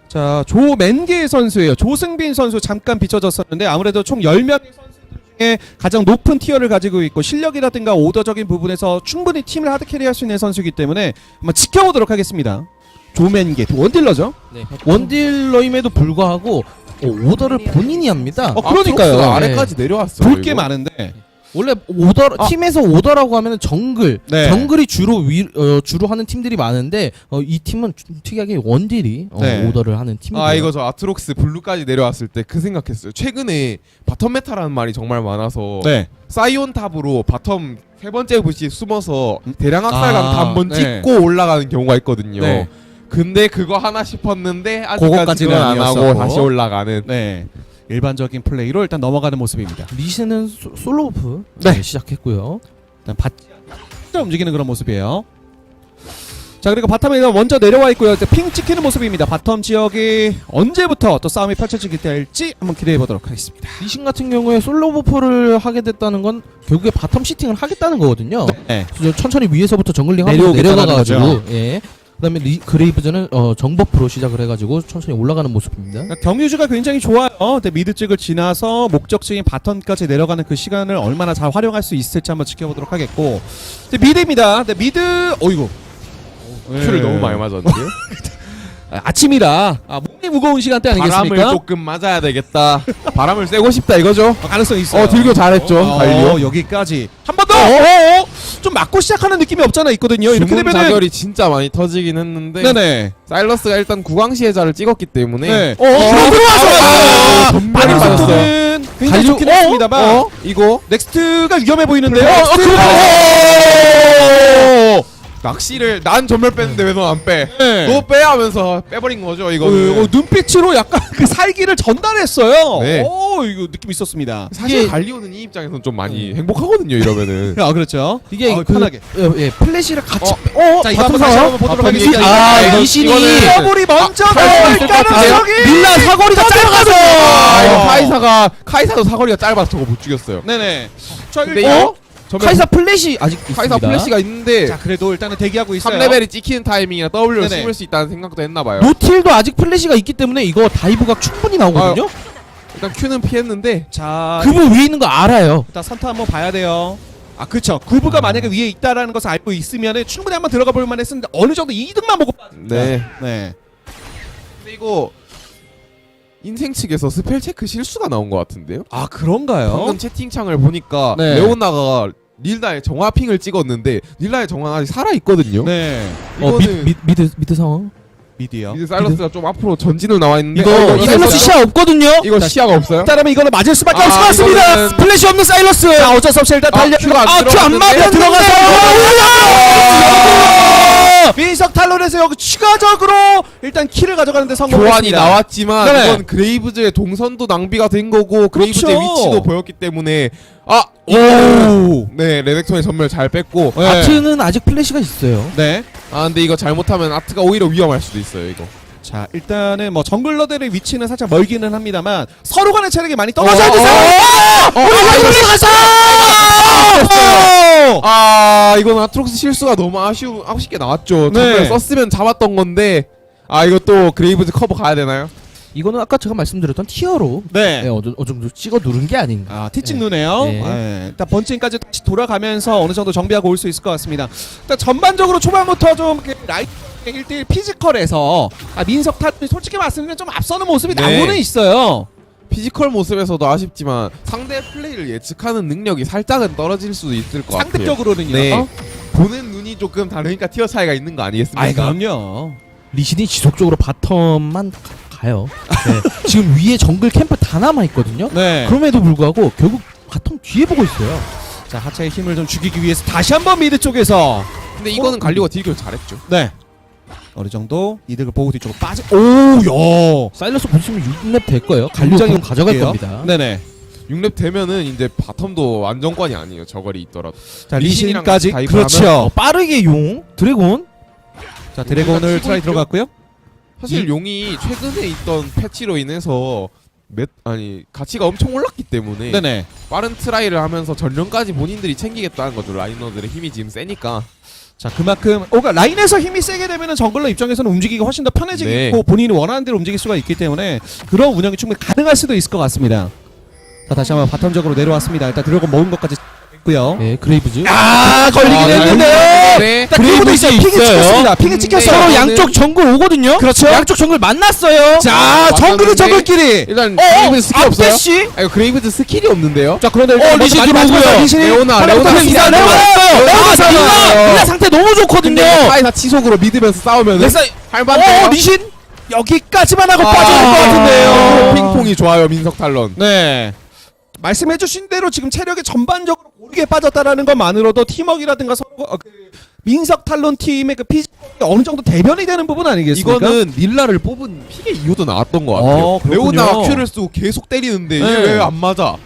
자, 조맨게 선수예요. 조승빈 선수 잠깐 비춰졌었는데 아무래도 총 10명의 선수들 중에 가장 높은 티어를 가지고 있고 실력이라든가 오더적인 부분에서 충분히 팀을 하드캐리할 수 있는 선수이기 때문에 한번 지켜보도록 하겠습니다. 조맨게 원딜러죠? 네. 원딜러임에도 불구하고 오더를 본인이 합니다. 그러니까요. 아트록스가 아래까지 내려왔어요. 볼 게 이거. 많은데. 원래 오더 팀에서 오더라고 하면은 정글, 네. 정글이 주로 하는 팀들이 많은데 이 팀은 좀 특이하게 원딜이 네. 오더를 하는 팀이에요. 이거 저 아트록스 블루까지 내려왔을 때 그 생각했어요. 최근에 바텀 메타라는 말이 정말 많아서 네. 사이온 탑으로 바텀 세 번째 부시 숨어서 대량 학살 아, 강타 한번 네. 찍고 올라가는 경우가 있거든요. 네. 근데 그거 하나 싶었는데 아직까지 그거까지는 그건 안 하고 아니었었고. 다시 올라가는. 네. 일반적인 플레이로 일단 넘어가는 모습입니다. 리신은 솔로오프 네. 시작했고요. 일단 받지 않고 움직이는 그런 모습이에요. 자, 그리고 바텀에 먼저 내려와 있고요. 이제 핑 찍히는 모습입니다. 바텀 지역이 언제부터 또 싸움이 펼쳐지게 될지 한번 기대해 보도록 하겠습니다. 리신 같은 경우에 솔로오프를 하게 됐다는 건 결국에 바텀 시팅을 하겠다는 거거든요. 네. 그래서 천천히 위에서부터 정글링하면서 내려오겠다는 내려가가지고 거죠. 예. 그다음에 그레이브즈는 정버프로 시작을 해가지고 천천히 올라가는 모습입니다. 그러니까 경유주가 굉장히 좋아요. 근데 미드 쪽을 지나서 목적지인 바텀까지 내려가는 그 시간을 얼마나 잘 활용할 수 있을지 한번 지켜보도록 하겠고. 이제 미드입니다. 근데 미드, 어이구. 큐를 너무 많이 맞았는데요. 아침이라 몸이 무거운 시간대 아니겠습니까? 바람을 조금 맞아야 되겠다. 바람을 쐬고 싶다 이거죠. 가능성이 있어요. 들교 잘했죠. 갈리오. 여기까지 한 번 더. 좀 맞고 시작하는 느낌이 없잖아 있거든요. 이렇게 주문 되면은 자결이 진짜 많이 터지긴 했는데 네네. 사일러스가 일단 구강시해자를 찍었기 때문에 네. 들어와서 많이 많이 속도는 굉장히 좋긴 했습니다만 이거 넥스트가 위험해 보이는데요. 낚시를 난 전멸 뺐는데 왜 너 안 빼? 네. 너 빼 하면서 빼버린 거죠 이거는. 눈빛으로 약간 그 살기를 전달했어요. 네. 이거 느낌 있었습니다. 사실 이게- 갈리오는 이 입장에서는 좀 많이 행복하거든요 이러면은. 그렇죠. 이게 편하게. 플래시를 같이 자, 이거 한번 다시 한번 보도록 바텀이- 하겠습니다. 이거- 리신이 이거는- 더블이 먼저 할 수 나올 있을 것 같은데요? 가능성이 밀라 사거리가 짧아서 이거 카이사도 사거리가 짧아서 저거 못 죽였어요. 네네. 자, 근데 일단 이거 전멸- 카이사 플래시 아직 있습니다. 카이사 플래시가 있는데 자, 그래도 일단은 대기하고 있어요. 3레벨이 찍히는 타이밍이라 W를 네네. 씹을 수 있다는 생각도 했나봐요. 노틸도 아직 플래시가 있기 때문에 이거 다이브가 충분히 나오거든요. 일단 Q는 피했는데 자, 그분 위에 있는 거 알아요. 일단 선타 한번 봐야 돼요. 아 그렇죠. 구브가 만약에 위에 있다라는 것을 알고 있으면은 충분히 한번 들어가 볼 만했었는데 어느 정도 이득만 보고 네. 네. 근데 이거 인생 측에서 스펠 체크 실수가 나온 것 같은데요? 아 그런가요? 방금 채팅창을 보니까 네. 레오나가 릴라의 정화핑을 찍었는데 릴라의 정화는 아직 살아 있거든요. 네. 이거는 미드 상황. 미디어. 이제 사일러스가 좀 앞으로 전진을 나와 있는데 이거 사일러스 시야 없거든요. 이거 시야가 없어요? 따르면 이거는 맞을 수밖에 아, 없을 것 같습니다. 이거는- 플래시 없는 사일러스. 자 어쩔 수 없이 일단 달려. 큐가 안 큐안 맞아 들어갔는데. 들어가서 민석 탈론에서 여기 추가적으로 일단 킬을 가져가는데 교환이 성공했습니다. 나왔지만 네네. 이건 그레이브즈의 동선도 낭비가 된 거고 그레이브즈의 그렇죠. 위치도 보였기 때문에 오. 네 레넥톤의 전멸 잘 뺐고 네. 아트는 아직 플래시가 있어요. 네. 근데 이거 잘못하면 아트가 오히려 위험할 수도 있어요 이거. 자 일단은 뭐 정글러들의 위치는 살짝 멀기는 합니다만 서로 간의 체력이 많이 떨어져야 돼서 이건 아트록스 실수가 너무 아쉽게 나왔죠. 네. 전멸 썼으면 잡았던 건데 이거 또 그레이브즈 커버 가야 되나요? 이거는 아까 제가 말씀드렸던 티어로 네. 네, 어느 정도 찍어 누른 게 아닌가. 아 티칭 누네요. 네. 네. 일단 번칭까지 다시 돌아가면서 어느 정도 정비하고 올 수 있을 것 같습니다. 일단 전반적으로 초반부터 좀 라이트 1대1 피지컬에서 민석 탈이 솔직히 말씀드리면 좀 앞서는 모습이 네. 나오는 있어요. 피지컬 모습에서도 아쉽지만 상대 플레이를 예측하는 능력이 살짝은 떨어질 수도 있을 것 같아요. 상대적으로는요. 네. 보는 눈이 조금 다르니까 티어 차이가 있는 거 아니겠습니까? 아이 그럼요. 리신이 지속적으로 바텀만 가요. 네. 지금 위에 정글 캠프 다 남아 있거든요. 네. 그럼에도 불구하고 결국 바텀 뒤에 보고 있어요. 자 하차의 힘을 좀 죽이기 위해서 다시 한번 미드 쪽에서 근데 이거는 갈리오가 딜교를 잘했죠. 네. 어느 정도 이득을 보고 뒤쪽으로 빠져. 오야. 사일러스 보시면 6렙 될 거예요. 갈리오 굉장히 그럼 가져갈 볼게요. 겁니다. 네네. 6렙 되면은 이제 바텀도 안정권이 아니에요. 저거리 있더라도. 자 리신이랑 리신까지 다이브 그렇죠. 빠르게 용 드래곤. 자 드래곤을 치고 트라이 있죠? 들어갔고요. 사실 용이 최근에 있던 패치로 인해서 가치가 엄청 올랐기 때문에 네네. 빠른 트라이를 하면서 전령까지 본인들이 챙기겠다는 거죠. 라이너들의 힘이 지금 세니까. 자 그만큼 그러니까 라인에서 힘이 세게 되면은 정글러 입장에서는 움직이기 훨씬 더 편해지고 네. 본인이 원하는 대로 움직일 수가 있기 때문에 그런 운영이 충분히 가능할 수도 있을 것 같습니다. 자 다시 한번 바텀적으로 내려왔습니다. 일단 드래곤 먹은 것까지 했고요. 네, 그레이브즈. 걸리긴 했는데요. 네. 일단 그래도 있어요. 픽이 찍혔습니다. 픽이 근데 찍혔어요. 서로 이거는- 양쪽 정글 오거든요. 그렇죠. 양쪽 정글 만났어요. 자 정글은 맞았는데 정글끼리. 일단 그레이브즈 스킬 없어요? 앞대시. 이거 그레이브즈 스킬이 없는데요? 자 그런데 일단 리신 많이 들어오고요. 맞으면서 리신이 레오나 이상 레오나 릴라 상태 너무 좋거든요. 파이 다 치속으로 믿으면서 싸우면 렉사 할만해요. 리신 여기까지만 하고 아, 빠질 것 같은데요. 핑퐁이 좋아요 민석 탈론. 네. 말씀해주신 대로 지금 체력이 전반적으로 고르게 빠졌다라는 것만으로도 팀워크라든가 서로 민석 탈론 팀의 그 피지컬이 어느 정도 대변이 되는 부분 아니겠습니까? 이거는 릴라를 뽑은 픽의 이유도 나왔던 것 같아요. 그렇군요. 레오나가 큐를 쓰고 계속 때리는데 네. 이게 왜 안 맞아?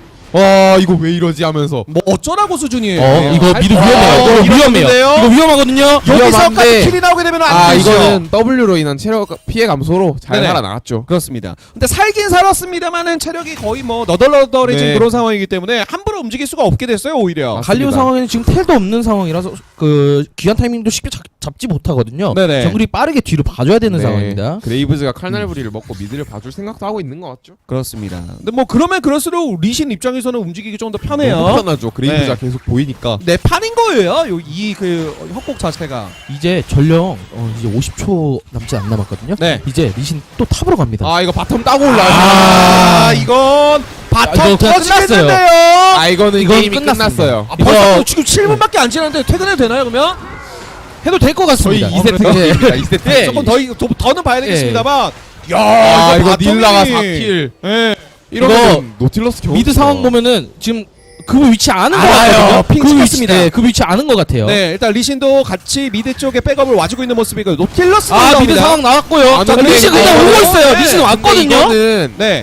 이거 왜 이러지 하면서 뭐 어쩌라고 수준이에요. 이거 미드 위험해요. 이거 위험해요. 이거 위험하거든요. 여기서까지 위험한데- 킬이 나오게 되면 안 되죠. 이거는 W로 인한 체력 피해 감소로 잘 네네. 살아나갔죠. 그렇습니다. 근데 살긴 살았습니다만은 체력이 거의 뭐 너덜너덜해진 네. 그런 상황이기 때문에 함부로 움직일 수가 없게 됐어요 오히려. 갈리오 상황에는 지금 텔도 없는 상황이라서 그 귀한 타이밍도 쉽게 잡지 못하거든요. 네네. 정글이 빠르게 뒤로 봐줘야 되는 네. 상황입니다. 그레이브즈가 칼날부리를 먹고 미드를 봐줄 생각도 하고 있는 것 같죠. 그렇습니다. 근데 뭐 그러면 그럴수록 리신 입장에서는 움직이기 좀 더 편해요. 너무 편하죠. 그레이브즈가 네. 계속 보이니까. 네 판인 거예요. 이 그 협곡 자체가. 이제 전령 이제 50초 남지 안 남았거든요. 네. 이제 리신 또 탑으로 갑니다. 이거 바텀 따고 올라와. 이건 바텀 이거 그냥 터지겠는데요. 이거는 이건 게임이 끝났습니다. 끝났어요. 벌써 지금 7분밖에 안 지났는데 퇴근해도 되나요 그러면? 해도 될 것 저희 같습니다. 2세트 예. 경기입니다. 2세트. 네. 조금 더는 봐야 되겠습니다만. 이거 바텀이- 닐라가 4킬. 예. 이러면 노틸러스 겨우 미드 상황 보면은 지금 그 위치 아는 것 알아요. 같거든요. 핑 그 위치, 찍혔습니다. 네, 그 위치 아는 것 같아요. 네, 일단 리신도 같이 미드 쪽에 백업을 와주고 있는 모습이고 노틸러스 미드 상황 나왔고요. 자, 근데 리신 이거- 그냥 오고 있어요. 네. 리신 근데 왔거든요. 이거는 네.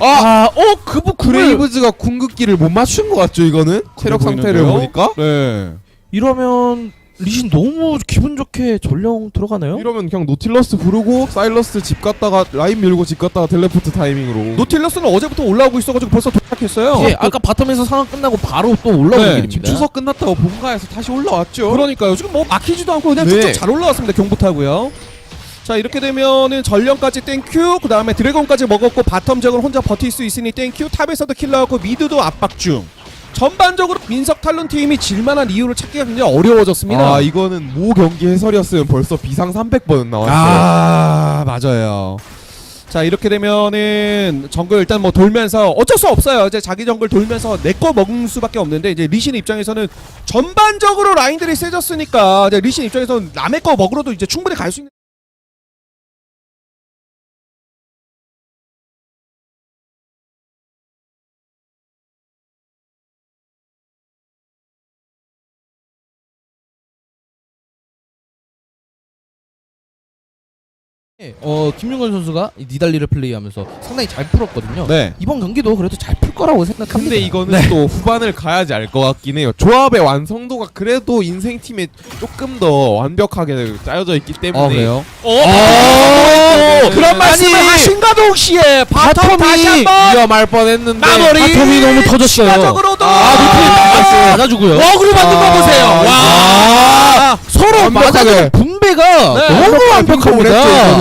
그분 그레이브즈가 궁극기를 못 맞춘 것 같죠 이거는? 체력 상태를 보이는데요? 보니까? 네. 이러면 리신 너무 기분 좋게 전령 들어가나요? 이러면 그냥 노틸러스 부르고 사일러스 집 갔다가 라인 밀고 집 갔다가 텔레포트 타이밍으로 노틸러스는 어제부터 올라오고 있어가지고 벌써 도착했어요. 예, 아까 바텀에서 상황 끝나고 바로 또 올라오는 네, 길입니다. 지금 추석 끝났다고 본가에서 다시 올라왔죠. 그러니까요. 지금 뭐 막히지도 않고 그냥 네. 쭉쭉 잘 올라왔습니다. 경부 타고요. 자 이렇게 되면은 전령까지 땡큐 그 다음에 드래곤까지 먹었고 바텀 적을 혼자 버틸 수 있으니 땡큐 탑에서도 킬 나왔고 미드도 압박 중. 전반적으로 민석 탈론 팀이 질만한 이유를 찾기가 굉장히 어려워졌습니다. 아 이거는 모 경기 해설이었으면 벌써 비상 300번은 나왔어요. 아 맞아요. 자 이렇게 되면은 정글 일단 뭐 돌면서 어쩔 수 없어요. 이제 자기 정글 돌면서 내 거 먹을 수밖에 없는데 이제 리신 입장에서는 전반적으로 라인들이 세졌으니까 이제 리신 입장에서는 남의 거 먹으러도 이제 충분히 갈 수 있는. 김윤건 선수가 이 니달리를 플레이하면서 상당히 잘 풀었거든요. 네. 이번 경기도 그래도 잘 풀 거라고 생각합니다. 근데 이거는 또 후반을 가야지 알 것 같긴 해요. 조합의 완성도가 그래도 인생팀에 조금 더 완벽하게 짜여져 있기 때문에. 그래요? 그런 말씀을 하신가 동시에 바텀 다시 한번 위험할 뻔했는데. 마무리. 바텀이 너무 터졌어요. 추가적으로도 루피 맞아주고요. 어그로 만든 거 보세요. 와. 서로 완벽하게. 맞아주는 분배가 네. 너무 완벽합니다.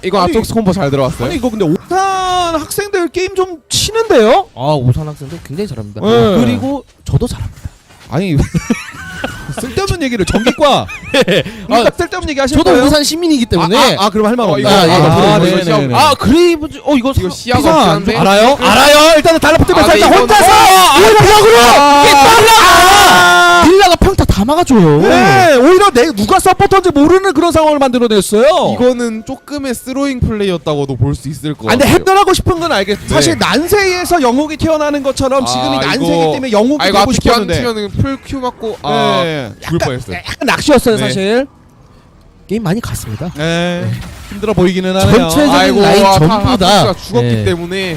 이거 아니, 앞쪽스 콤보 잘 들어왔어요. 아니 이거 근데 오탄 학생들 게임 좀 치는데요? 오산 학생들 굉장히 잘합니다. 네. 그리고 저도 잘합니다. 아니 쓸데없는 얘기를 전기과 그러니까 쓸데없는 얘기 하시는 저도 거예요? 오산 시민이기 때문에 그럼 할 말 없네. 이거 네네네. 그레이브즈 이거 이거 시야가 이상 안 없는데. 알아요? 알아요. 일단은 달라붙으면서 네, 일단 이거는- 혼자서 오히려 딜라가 평타 다 막아줘요. 네, 오히려 누가 서포터인지 모르는 그런 상황을 만들어냈어요. 이거는 조금의 스로잉 플레이였다고도 볼 수 있을 것 근데 같아요. 해결하고 싶은 건 알겠어. 네. 사실 난세에서 영웅이 태어나는 것처럼 지금이 난세이기 때문에 영웅이 이거 되고 앞에 안 싶었는데. 치면은 풀 큐 맞고 네. 죽을 뻔했어요. 약간 낚시였어요, 네. 사실. 게임 많이 갔습니다. 네. 힘들어 보이기는 하네요. 전체적인 라인 전부 다 가 죽었기 네. 때문에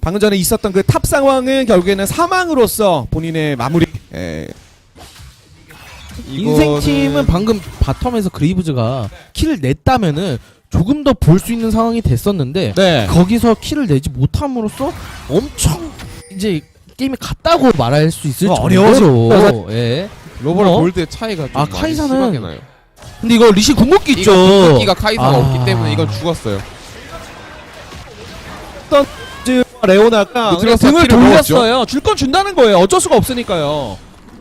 방금 전에 있었던 그 탑 상황은 결국에는 사망으로서 본인의 마무리. 인생팀은 방금 바텀에서 그레이브즈가 킬을 냈다면은 조금 더 볼 수 있는 상황이 됐었는데 네. 거기서 킬을 내지 못함으로써 엄청 이제 게임이 갔다고 말할 수 있을 어려워서- 정도로 예. 로버랑 어? 골드의 차이가 좀 많이 카이사는 심하게 나요. 근데 이거 리신 궁극기 있죠. 이거 궁극기가 카이사가 아. 없기 때문에 이건 죽었어요. 레오나가 노틸러스가 등을 키를 돌렸어요. 줄 건 준다는 거예요. 어쩔 수가 없으니까요.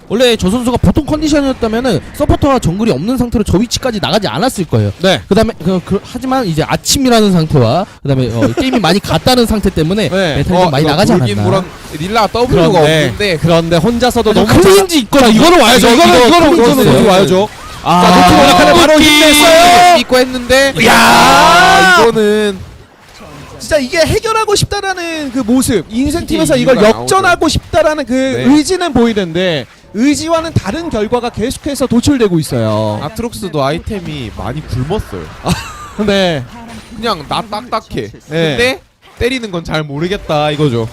원래 저 선수가 보통 컨디션이었다면은 서포터와 정글이 없는 상태로 저 위치까지 나가지 않았을 거예요. 네. 그다음에 하지만 이제 아침이라는 상태와 그다음에 게임이 많이 갔다는 상태 때문에 네. 메탈이 좀 많이 나가지 않았나. 릴라 W가 없는데 그런데 혼자서도 너무 클린지 있거나 이거는 와야죠. 이거는 클린지 와야죠. 아, 노틸 원약하는 바로 힘냈어요. 믿고 했는데 야! 이거는 진짜 이게 해결하고 싶다라는 그 모습, 인생팀에서 이게 이걸 이유가 역전하고 싶다라는 그 네. 의지는 보이는데 의지와는 다른 결과가 계속해서 도출되고 있어요. 아트록스도 아이템이 많이 굶었어요. 네. 그냥 나 딱딱해. 근데 때리는 건 잘 모르겠다 이거죠.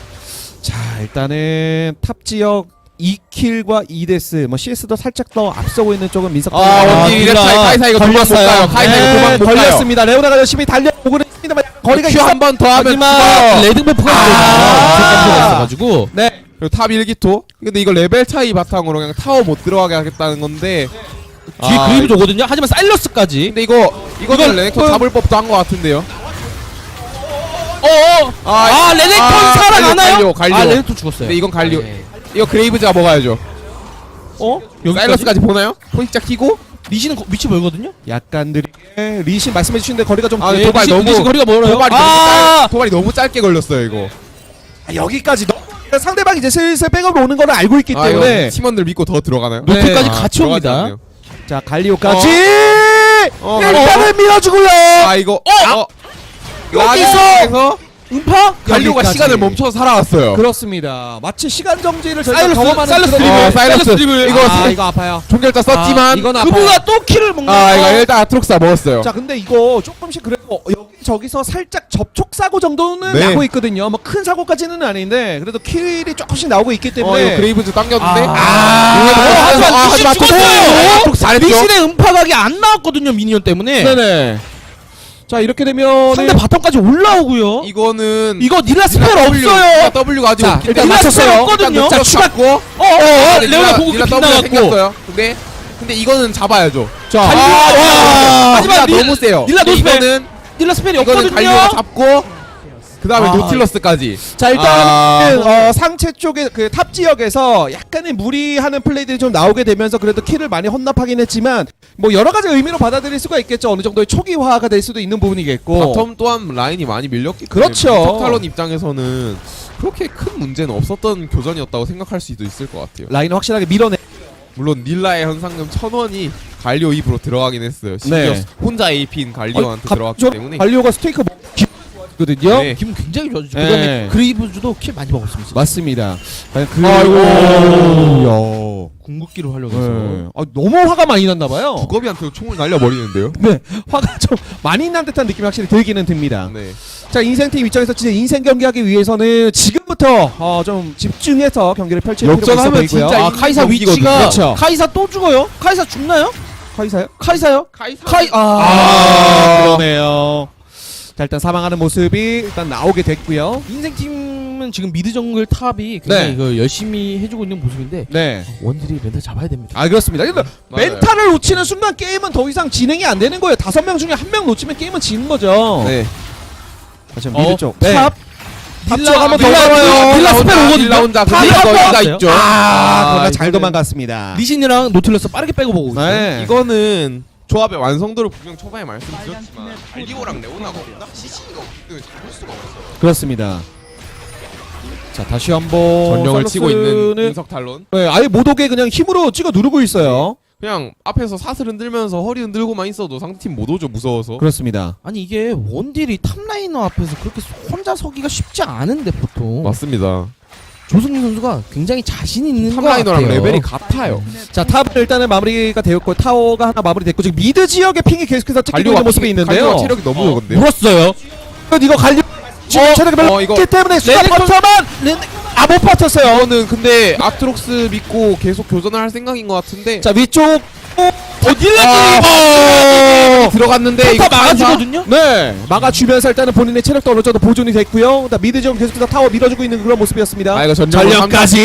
자, 일단은 탑 지역 2킬과 2데스, 뭐 CS도 살짝 더 앞서고 있는 쪽은 민석. 원딜 이래 카이사 이거 도망 못 가요. 카이사 이거 도망 못 가요. 걸렸습니다. 레오나가 열심히 달려오고는 있습니다만 거리가 큐 한 번 더 하면 하지만 레드 버프가 있어가지고 네. 그리고 탑 1기토. 근데 이거 레벨 차이 바탕으로 그냥 타워 못 들어가게 하겠다는 건데. 뒤에 그레이브즈 오거든요. 하지만 사일러스까지. 근데 이거는 레넥톤 잡을 법도 한 것 같은데요. 레넥톤 살아나나요? 갈려. 레넥톤 죽었어요. 근데 이건 갈려. 이거 그레이브즈가 먹어야죠. 사일러스까지 보나요? 포식자 키고. 리신은 위치 멀거든요. 약간 느리게 리신 말씀해 주시는데 거리가 좀 아, 도발 리신, 너무 리신 거리가 멀어요. 도발이 너무 짧게 걸렸어요 이거. 여기까지 너무 상대방이 이제 슬슬 백업으로 오는 거는 알고 있기 때문에 이거 팀원들 믿고 더 들어가나요? 네. 노트까지 아, 같이 들어가지 옵니다. 않네요. 자 갈리오까지 일단은 밀어주고요. 이거 여기서 음파? 갈리오가 여기까지. 시간을 멈춰서 살아왔어요. 그렇습니다. 마치 시간 정지를 저희가 사일러스, 경험하는 사일러스 그런- 드리블, 사일러스 드리블. 이거 아파요. 종결자 썼지만 이건 아파요. 그부가 또 킬을 먹는 이거 일단 아트록스가 먹었어요. 자 근데 이거 조금씩 그래도 저기서 살짝 접촉 사고 정도는 네. 나고 있거든요. 뭐 큰 사고까지는 아닌데 그래도 킬이 조금씩 나오고 있기 이거 때문에 그레이브즈 당겼는데 하지만 죽었어요. 아트록스 잘했죠. 리신의 음파각이 안 나왔거든요. 미니언 때문에. 네네. 자 이렇게 되면 상대 바텀까지 올라오고요. 이거는 이거 닐라 스펠 없어요. W가 아직 자, 없기 일단 때문에 맞췄어요. 없거든요. 자 추가고 레오나 공격기 닐라 W 빗나갔고. 생겼어요. 근데 이거는 잡아야죠. 자 하지만 하지만 닐- 너무 세요. 닐라 근데 노스펠. 이거는 닐라 스펠이 갈리오가 없거든요. 잡고 그다음에 아. 노틸러스까지. 자 일단 상체 쪽에 그 탑 지역에서 약간의 무리하는 플레이들이 좀 나오게 되면서 그래도 킬을 많이 헌납하긴 했지만 뭐 여러 가지 의미로 받아들일 수가 있겠죠. 어느 정도의 초기화가 될 수도 있는 부분이겠고. 바텀 또한 라인이 많이 밀렸기 때문에 그렇죠. 턱탈론 입장에서는 그렇게 큰 문제는 없었던 교전이었다고 생각할 수도 있을 것 같아요. 라인을 확실하게 밀어내. 물론 닐라의 현상금 1000원이 갈리오 입으로 들어가긴 했어요. 심지어 네. 혼자 AP인 갈리오한테 들어갔기 때문에. 갈리오가 스테이크 거든요. 네. 기분 굉장히 좋아졌죠. 네. 그다음에 그레이브즈도 킬 많이 먹었습니다. 맞습니다. 그 아이고. 궁극기를 활용해서. 네. 너무 화가 많이 났나 봐요. 두꺼비한테 총을 날려버리는데요. 네, 화가 좀 많이 난 듯한 느낌이 확실히 들기는 듭니다. 네. 자, 인생팀 입장에서 진짜 인생 경기하기 위해서는 지금부터 좀 집중해서 경기를 펼칠 필요가 있어 역전하면 보이고요. 진짜 아 카이사 경기거든요. 위치가 그렇죠. 카이사 또 죽어요? 카이사 죽나요? 카이사요? 카이사요? 카이사. 그러네요. 자, 일단 사망하는 모습이 일단 나오게 됐고요. 인생팀은 지금 미드 정글 탑이 굉장히 네. 그 열심히 해주고 있는 모습인데 네. 원딜이 멘탈 잡아야 됩니다. 아, 그렇습니다. 근데 맞아요. 멘탈을 놓치는 순간 게임은 더 이상 진행이 안 되는 거예요. 5명 중에 1명 놓치면 게임은 지는 거죠. 네. 자, 지금 미드 쪽. 탑 탑쪽 한번 더 닐라 가봐요. 닐라 스펠 오거든요. 닐라 혼자 탑이 근데 한 이거가 번 있죠. 그러나 잘 이거는- 도망갔습니다. 리신이랑 노틸러스 빠르게 빼고 보고 있어요. 네. 이거는 조합의 완성도를 분명 초반에 말씀드렸지만 갈리오랑 레오나가 없다? CC가 없기 때문에 잡을 수가 없어요. 그렇습니다. 자, 다시 한번 전령을 치고 있는 살로스는 인석 탈론. 네, 아예 못 오게 그냥 힘으로 찍어 누르고 있어요. 그냥 앞에서 사슬 흔들면서 허리 흔들고만 있어도 상대팀 못 오죠, 무서워서. 그렇습니다. 아니 이게 원딜이 탑라이너 앞에서 그렇게 혼자 서기가 쉽지 않은데 보통 맞습니다. 조승민 선수가 굉장히 자신 있는 것 탑라이너랑 같아요. 레벨이 같아요. 자, 탑은 일단은 마무리가 되었고 타워가 하나 마무리됐고 지금 미드 지역의 핑이 계속해서 찍히고 있는 모습이 있는데요. 갈리오가 체력이 너무 적은데요. 물었어요. 이거 갈리 지금 체력이 별로 이거 없기 때문에 수가 버텨만 못 버텼어요. 이거는 근데 아트록스 믿고 계속 교전을 할 생각인 것 같은데. 자, 위쪽 들어갔는데 이거 다 막아주거든요. 네, 막아주면서 일단은 본인의 체력도 어느 정도 보존이 됐고요. 그다음 미드 지역 계속해서 타워 밀어주고 있는 그런 모습이었습니다. 아 이거 전력까지.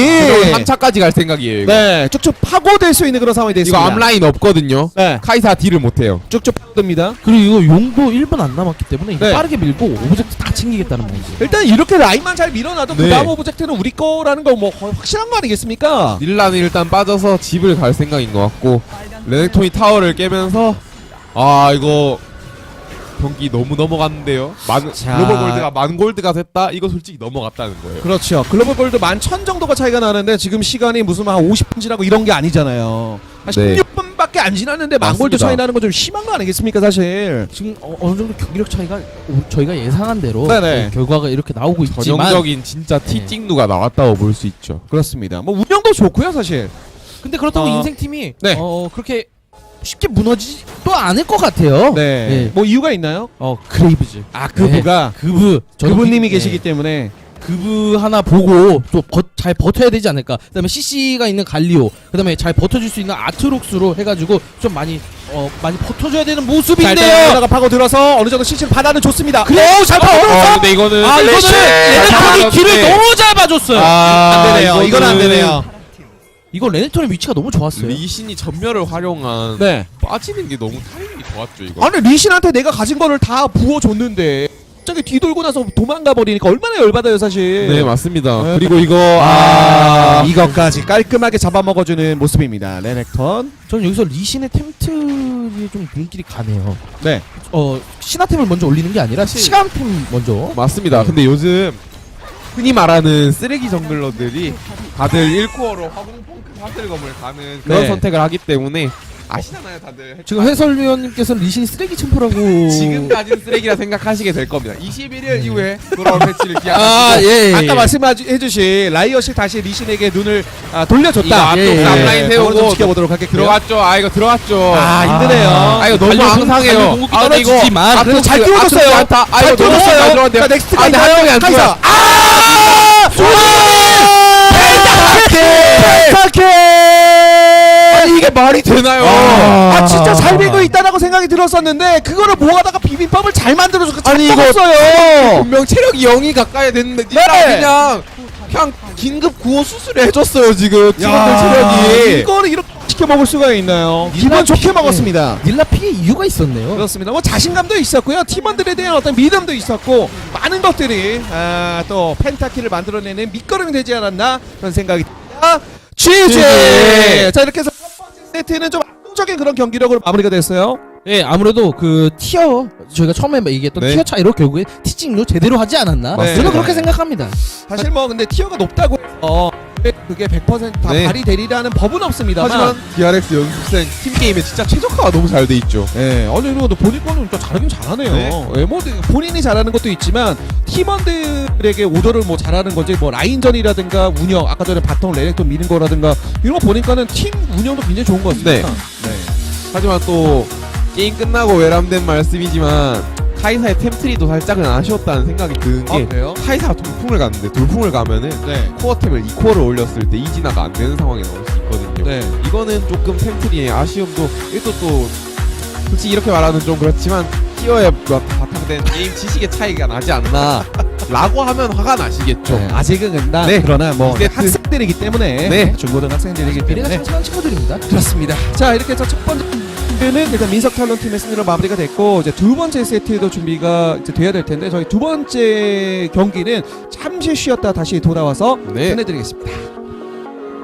3차까지 갈 생각이에요. 이거. 네, 쭉쭉 파고들 수 있는 그런 상황이 이거 됐습니다. 앞라인 없거든요. 네, 카이사 딜을 못해요. 쭉쭉 파고듭니다. 그리고 이거 용도 1분 안 남았기 때문에 이거 네. 빠르게 밀고 오브젝트 다 챙기겠다는 거지. 일단 이렇게 라인만 잘 밀어놔도 네. 그 다음 오브젝트는 우리 거라는 거 뭐 확실한 거 아니겠습니까? 닐라는 일단 빠져서 집을 갈 생각인 것 같고 레넥톤이 타워를 깨면서 아 이거 경기 너무 넘어갔는데요. 자. 글로벌 골드가 10,000골드가 됐다. 이거 솔직히 넘어갔다는 거예요. 그렇죠. 글로벌 골드 11,000 정도가 차이가 나는데 지금 시간이 무슨 한 50분 지나고 이런 게 아니잖아요. 한 네. 16분밖에 안 지났는데 10,000골드 맞습니다. 차이 나는 건 좀 심한 거 아니겠습니까, 사실? 지금 어느 정도 경기력 차이가 저희가 예상한 대로 네네. 결과가 이렇게 나오고 있지만 전형적인 진짜 티찍누가 나왔다고 볼 수 있죠. 그렇습니다. 뭐 운영도 좋고요, 사실. 근데 그렇다고 어. 인생팀이 네. 그렇게 쉽게 무너지지도 않을 것 같아요. 네. 예. 뭐 이유가 있나요? 그레이브즈. 아, 그부가 그브. 저는 그분님이 그- 계시기 네. 때문에 그브 하나 보고 또 잘 버텨야 되지 않을까. 그다음에 CC가 있는 갈리오. 그다음에 잘 버텨줄 수 있는 아트록스로 해가지고 좀 많이 버텨줘야 되는 자, 모습인데요. 일단 여기다가 파고 들어서 어느 정도 CC를 받아는 줬습니다. 그래, 잘 파고들었어. 근데 이거는 아 이거는 레넥톤이 길을 너무 잘 봐줬어요. 안 되네요. 이건 안 되네요. 이거 레넥톤의 위치가 너무 좋았어요. 리신이 전멸을 활용한 네. 빠지는 게 너무 타이밍이 좋았죠 이거. 아니 리신한테 내가 가진 거를 다 부어줬는데 갑자기 뒤돌고 나서 도망가 버리니까 얼마나 열받아요, 사실. 네 맞습니다. 네. 그리고 이거 이것까지 깔끔하게 잡아먹어주는 모습입니다. 레넥턴. 저는 여기서 리신의 템틀이 좀 눈길이 가네요. 네. 신화템을 먼저 올리는 게 아니라 시간템 먼저. 맞습니다. 근데 요즘 흔히 말하는 쓰레기 정글러들이 다들 1코어로 화공펑크 사슬검을 가는 그런 네. 선택을 하기 때문에 아시잖아요 다들. 지금 해설위원님께서 리신이 쓰레기 챔프라고. 지금까지는 쓰레기라 생각하시게 될 겁니다. 21일 이후에 돌아올 패치를 기약하시고 아 예. 아까 말씀해주신 라이엇이 다시 리신에게 눈을 돌려줬다. 이거 앞쪽 예, 앞라인 세우고 그걸 좀 지켜보도록 하겠고요. 들어갔죠. 아 이거 들어갔죠. 힘드네요. 아 이거 너무 앙상해요. 궁극기 아 근데 이거 떨어지지만 그래도 잘 띄워줬어요. 안타. 아 잘 이거 너무 띄워줬어요. 잘 들어갔네요. 자, 넥스트가 아 근데 한 명이 안 카이사. 들어가. 아니 이게 말이 되나요? 진짜 잘 밀고 있다라고 생각이 들었었는데 그거를 모아다가 비빔밥을 잘 만들어서 아니, 이거 었어요. 분명 체력이 0이 가까이 됐는데 니가 그냥 긴급 구호 수술을 해줬어요 지금 직원들 체력이. 이거는 이렇게 시켜 먹을 수가 있나요? 기분 좋게 먹었습니다. 닐라피의 이유가 있었네요. 그렇습니다. 뭐 자신감도 있었고요. 팀원들에 대한 어떤 믿음도 있었고 많은 것들이 또 펜타키를 만들어내는 밑거름이 되지 않았나 그런 생각이 듭니다. GG! 자 이렇게 해서 첫 번째 세트는 좀 압도적인 그런 경기력으로 마무리가 됐어요. 예, 아무래도 그 티어 저희가 처음에 얘기했던 네. 티어 차이로 결국에 티칭도 제대로 하지 않았나? 네. 저는 그렇게 생각합니다. 사실 뭐 근데 티어가 높다고 해서 그게 100%다 네. 발휘되리라는 법은 없습니다만 하지만 DRX 연습생 팀 게임에 진짜 최적화가 너무 잘 돼 있죠. 예, 어느 정도 본인 거는 또 잘하긴 잘하네요. 네. 예, 뭐 본인이 잘하는 것도 있지만 팀원들에게 오더를 뭐 잘하는 거지 뭐 라인전이라든가 운영 아까 전에 바텀 레넥톤 미는 거라든가 이런 거 보니까는 팀 운영도 굉장히 좋은 것 같습니다. 네. 하지만 또 게임 끝나고 외람된 말씀이지만 카이사의 템트리도 살짝은 아쉬웠다는 생각이 드는 게 그래요? 카이사가 돌풍을 갔는데 돌풍을 가면은 네. 코어템을 2코어를 올렸을 때 이진화가 안 되는 상황이 나올 수 있거든요. 네. 이거는 조금 템트리의 아쉬움도 이것도 또 솔직히 이렇게 말하면 좀 그렇지만 티어에 바탕된 게임 지식의 차이가 나지 않나 라고 하면 화가 나시겠죠. 네, 아직은 근다. 네. 그러나 뭐 세트. 학생들이기 때문에 네. 중고등학생들이기 미래가 때문에 창창한 친구들입니다. 그렇습니다. 자 이렇게 해서 첫 번째 세트는 일단 민석 탈론 팀의 승리로 마무리가 됐고 이제 두 번째 세트도 준비가 이제 돼야 될 텐데 저희 두 번째 경기는 잠시 쉬었다 다시 돌아와서 네. 끝내드리겠습니다.